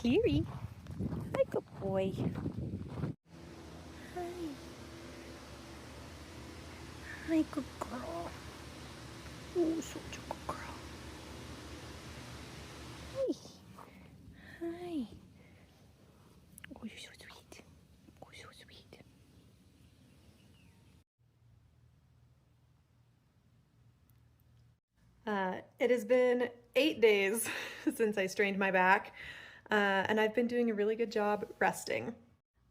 Cleary. Hi, good boy. Hi. Hi, good girl. Oh, such a good girl. Hi. Hi. Oh, you're so sweet. Oh, so sweet. It has been 8 days since I strained my back, and I've been doing a really good job resting.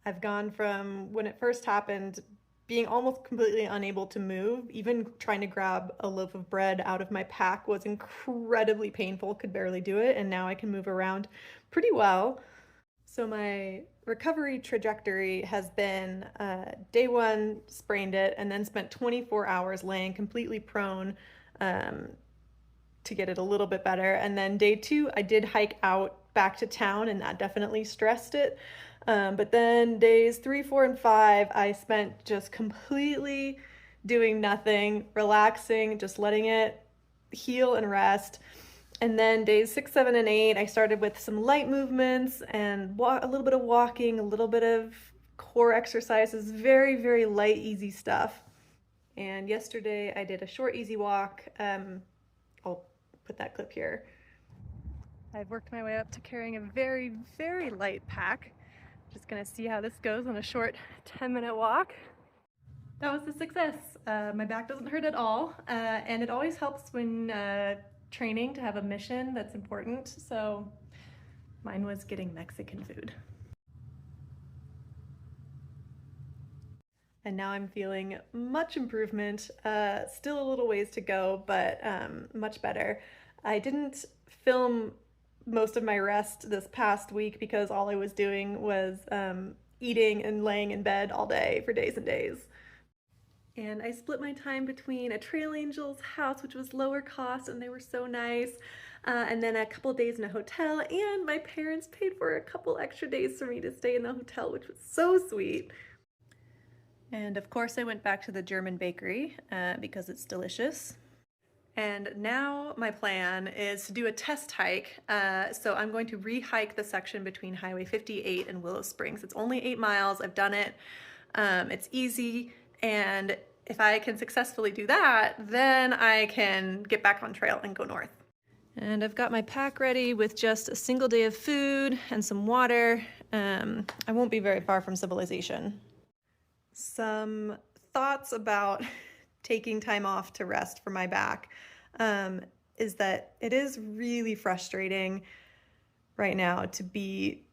I've gone from when it first happened, being almost completely unable to move, even trying to grab a loaf of bread out of my pack was incredibly painful, could barely do it, and now I can move around pretty well. So my recovery trajectory has been day one, sprained it, and then spent 24 hours laying completely prone um, to get it a little bit better. And then day two, I did hike out back to town, and that definitely stressed it. But then days 3, 4, and 5, I spent just completely doing nothing, relaxing, just letting it heal and rest. And then days 6, 7, and 8, I started with some light movements and a little bit of walking, a little bit of core exercises, very, very light, easy stuff. And yesterday I did a short, easy walk. I'll put that clip here. I've worked my way up to carrying a very, very light pack. Just gonna see how this goes on a short 10-minute walk. That was a success. My back doesn't hurt at all, and it always helps when training to have a mission that's important. So mine was getting Mexican food. And now I'm feeling much improvement. Still a little ways to go, but much better. I didn't film most of my rest this past week because all I was doing was eating and laying in bed all day for days and days. And I split my time between a Trail Angels house, which was lower cost, and they were so nice, and then a couple days in a hotel, and my parents paid for a couple extra days for me to stay in the hotel, which was so sweet. And of course I went back to the German bakery because it's delicious. And now my plan is to do a test hike. So I'm going to re-hike the section between Highway 58 and Willow Springs. It's only 8 miles, I've done it. It's easy, and if I can successfully do that, then I can get back on trail and go north. And I've got my pack ready with just a single day of food and some water. I won't be very far from civilization. Some thoughts about taking time off to rest for my back is that it is really frustrating right now to be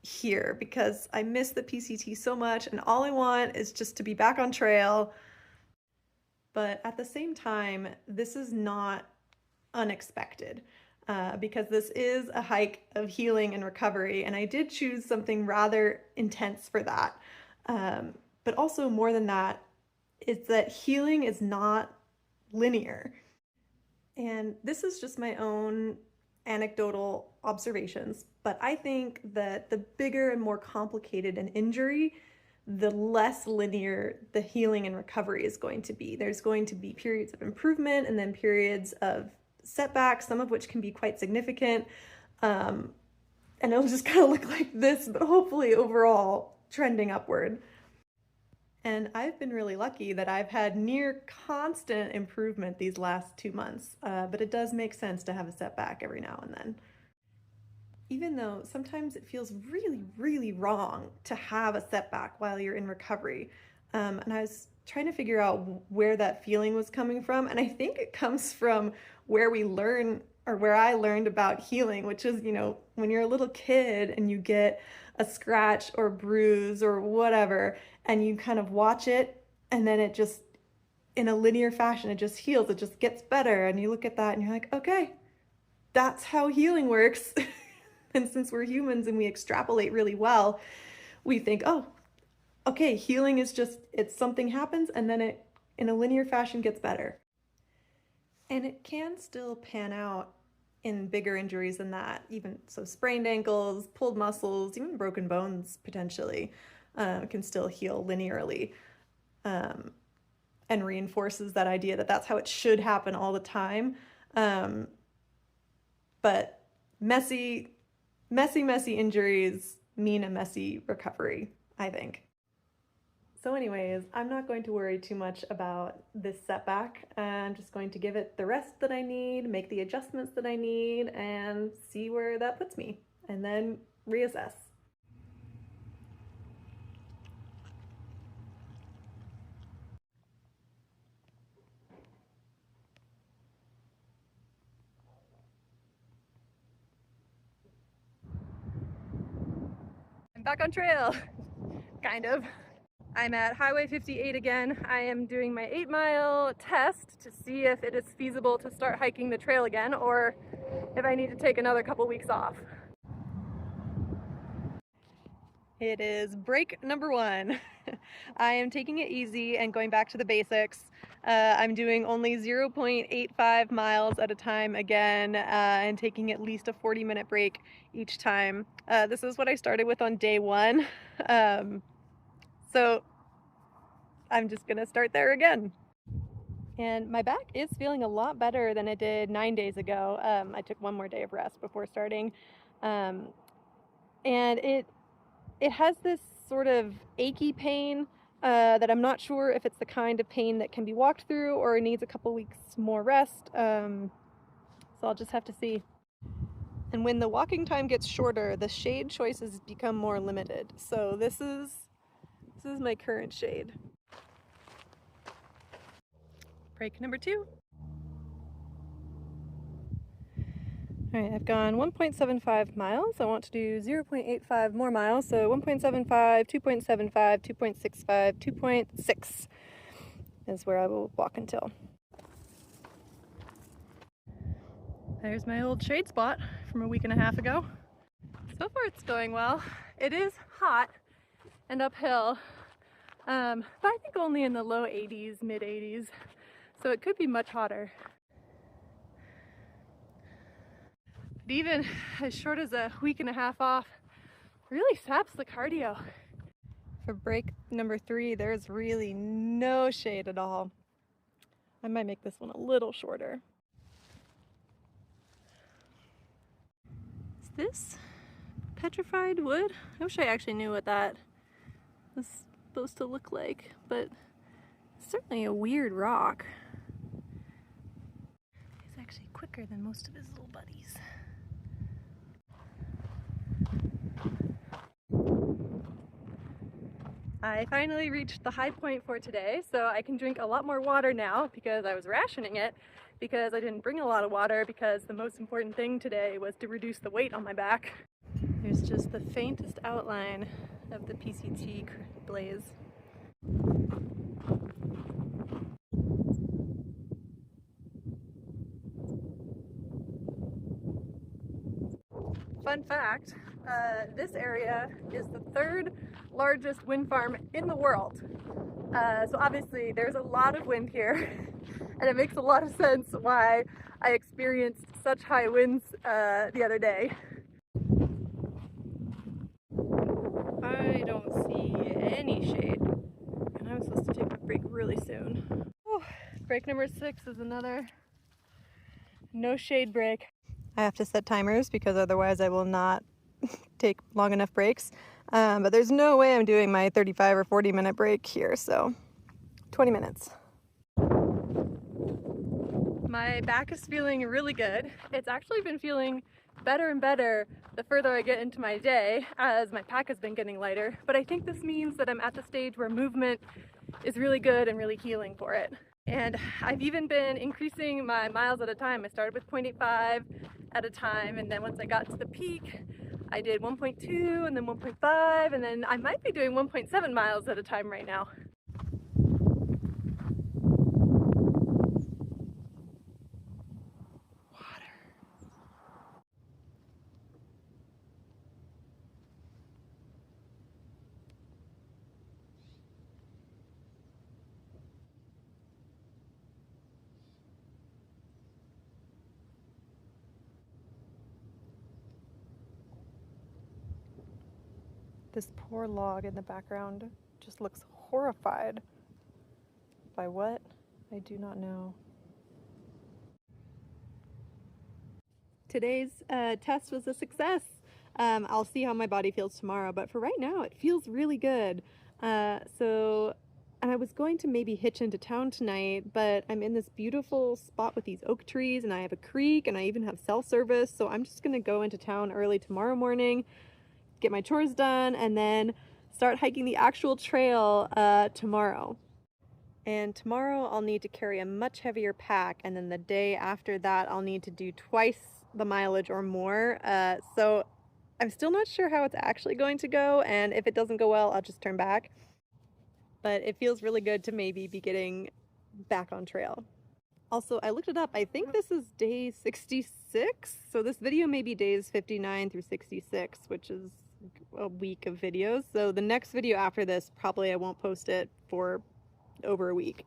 here because I miss the PCT so much and all I want is just to be back on trail. But at the same time, this is not unexpected because this is a hike of healing and recovery, and I did choose something rather intense for that. But also more than that, is that healing is not linear. And this is just my own anecdotal observations, but I think that the bigger and more complicated an injury, the less linear the healing and recovery is going to be. There's going to be periods of improvement and then periods of setbacks, some of which can be quite significant. And it'll just kind of look like this, but hopefully overall trending upward. And I've been really lucky that I've had near constant improvement these last 2 months, but it does make sense to have a setback every now and then. Even though sometimes it feels really, really wrong to have a setback while you're in recovery. And I was trying to figure out where that feeling was coming from, and I think it comes from where we learn, or where I learned about healing, which is, when you're a little kid and you get a scratch or bruise or whatever, and you kind of watch it, and then it just, in a linear fashion, it just heals, it just gets better, and you look at that and you're like, okay, that's how healing works. And since we're humans and we extrapolate really well, we think, oh, okay, healing is just, it's something happens and then it, in a linear fashion, gets better. And it can still pan out in bigger injuries than that, even so sprained ankles, pulled muscles, even broken bones potentially can still heal linearly, and reinforces that idea that that's how it should happen all the time. But messy messy injuries mean a messy recovery, I think. So anyways, I'm not going to worry too much about this setback. I'm just going to give it the rest that I need, make the adjustments that I need, and see where that puts me, and then reassess. I'm back on trail, kind of. I'm at Highway 58 again. I am doing my 8-mile test to see if it is feasible to start hiking the trail again, or if I need to take another couple weeks off. It is break number 1. I am taking it easy and going back to the basics. I'm doing only 0.85 miles at a time again, and taking at least a 40-minute break each time. This is what I started with on day 1. So I'm just gonna start there again. And my back is feeling a lot better than it did 9 days ago. I took one more day of rest before starting. And it has this sort of achy pain that I'm not sure if it's the kind of pain that can be walked through or needs a couple weeks more rest. So I'll just have to see. And when the walking time gets shorter, the shade choices become more limited. So this is my current shade. Break number 2. All right, I've gone 1.75 miles. I want to do 0.85 more miles. So 1.75, 2.75, 2.65, 2.6 is where I will walk until. There's my old shade spot from a week and a half ago. So far it's going well. It is hot and uphill, but I think only in the low 80s, mid 80s. So it could be much hotter. But even as short as a week and a half off really saps the cardio. For break number 3, there's really no shade at all. I might make this one a little shorter. Is this petrified wood? I wish I actually knew what that was supposed to look like, but it's certainly a weird rock. He's actually quicker than most of his little buddies. I finally reached the high point for today, so I can drink a lot more water now because I was rationing it because I didn't bring a lot of water because the most important thing today was to reduce the weight on my back. There's just the faintest outline of the PCT blaze. Fun fact, this area is the 3rd largest wind farm in the world. So obviously there's a lot of wind here, and it makes a lot of sense why I experienced such high winds the other day. I don't see any shade, and I'm supposed to take a break really soon. Break number 6 is another no shade break. I have to set timers because otherwise I will not take long enough breaks. But there's no way I'm doing my 35 or 40-minute break here, so 20 minutes. My back is feeling really good. It's actually been feeling better and better the further I get into my day as my pack has been getting lighter. But I think this means that I'm at the stage where movement is really good and really healing for it. And I've even been increasing my miles at a time. I started with 0.85 at a time, and then once I got to the peak, I did 1.2 and then 1.5, and then I might be doing 1.7 miles at a time right now. This poor log in the background just looks horrified. By what? I do not know. Today's test was a success. I'll see how my body feels tomorrow, but for right now, it feels really good. And I was going to maybe hitch into town tonight, but I'm in this beautiful spot with these oak trees, and I have a creek, and I even have cell service, so I'm just gonna go into town early tomorrow morning, get my chores done, and then start hiking the actual trail tomorrow. And tomorrow I'll need to carry a much heavier pack, and then the day after that I'll need to do twice the mileage or more. So I'm still not sure how it's actually going to go, and if it doesn't go well, I'll just turn back. But it feels really good to maybe be getting back on trail. Also, I looked it up. I think this is day 66. So this video may be days 59 through 66, which is a week of videos. So the next video after this, probably I won't post it for over a week.